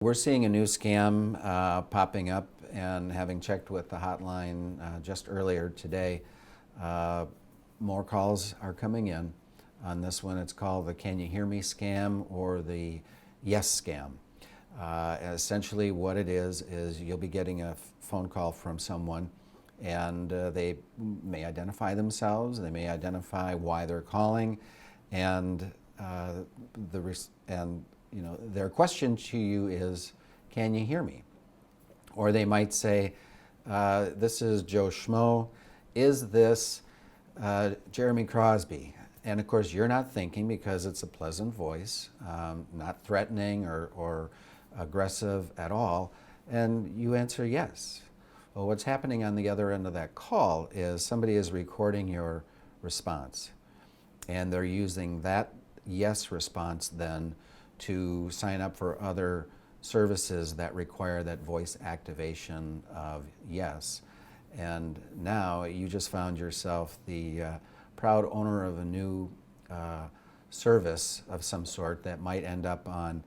We're seeing a new scam popping up, and having checked with the hotline just earlier today, more calls are coming in. On this one, it's called the "Can you hear me" scam or the "Yes" scam. Essentially what it is you'll be getting a phone call from someone, and they may identify themselves, they may identify why they're calling, and their question to you is, "Can you hear me?" Or they might say, "This is Joe Schmo. Is this Jeremy Crosby?" And of course, you're not thinking, because it's a pleasant voice, not threatening or aggressive at all, and you answer yes. Well, what's happening on the other end of that call is somebody is recording your response, and they're using that yes response then to sign up for other services that require that voice activation of yes. And now you just found yourself the proud owner of a new service of some sort that might end up on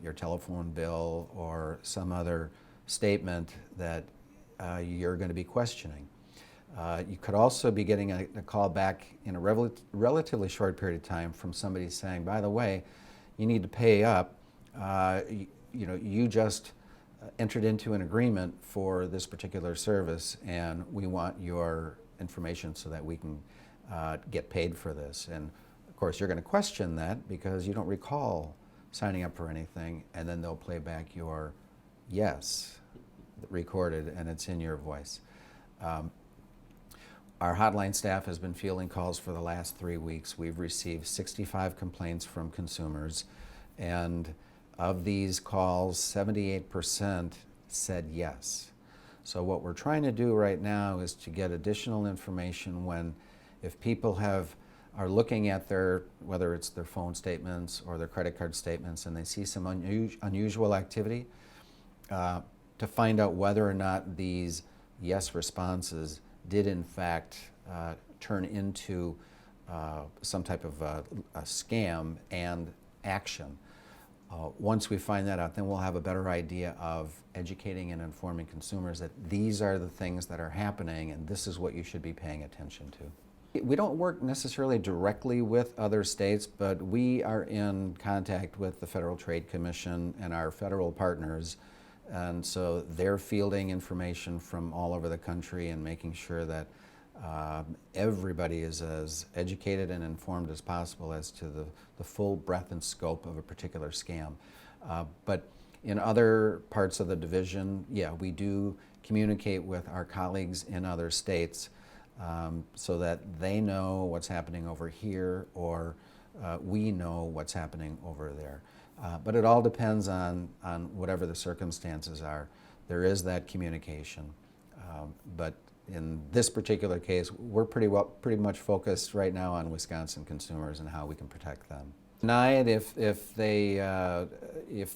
your telephone bill or some other statement that you're going to be questioning. You could also be getting a call back in a relatively short period of time from somebody saying, "By the way, you need to pay up. You just entered into an agreement for this particular service, and we want your information so that we can get paid for this." And of course, you're going to question that because you don't recall signing up for anything, and then they'll play back your yes recorded, and it's in your voice. Our hotline staff has been fielding calls for the last 3 weeks. We've received 65 complaints from consumers, and of these calls, 78% said yes. So what we're trying to do right now is to get additional information if people are looking at whether it's their phone statements or their credit card statements, and they see some unusual activity, to find out whether or not these yes responses did in fact turn into some type of a scam and action. Once we find that out, then we'll have a better idea of educating and informing consumers that these are the things that are happening and this is what you should be paying attention to. We don't work necessarily directly with other states, but we are in contact with the Federal Trade Commission and our federal partners. And so they're fielding information from all over the country and making sure that everybody is as educated and informed as possible as to the full breadth and scope of a particular scam. But in other parts of the division, yeah, we do communicate with our colleagues in other states so that they know what's happening over here, or we know what's happening over there. But it all depends on whatever the circumstances are. There is that communication. But in this particular case, we're pretty much focused right now on Wisconsin consumers and how we can protect them. Deny it if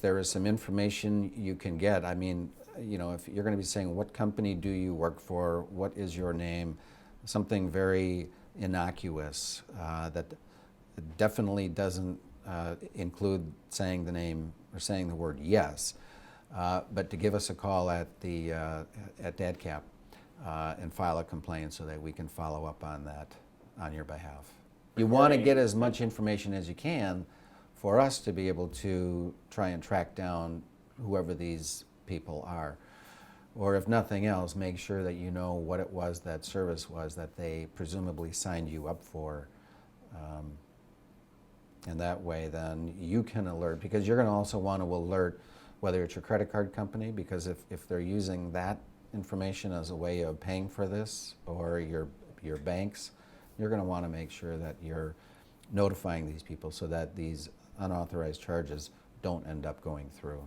there is some information you can get. I mean, if you're going to be saying, "What company do you work for? What is your name?" Something very innocuous that definitely doesn't include saying the name or saying the word yes, but to give us a call at DADCAP and file a complaint so that we can follow up on that on your behalf. You want to get as much information as you can for us to be able to try and track down whoever these people are. Or if nothing else, make sure that you know what it was that service was that they presumably signed you up for. And that way then you can alert, because you're going to also want to alert whether it's your credit card company, because if they're using that information as a way of paying for this, or your banks, you're going to want to make sure that you're notifying these people so that these unauthorized charges don't end up going through.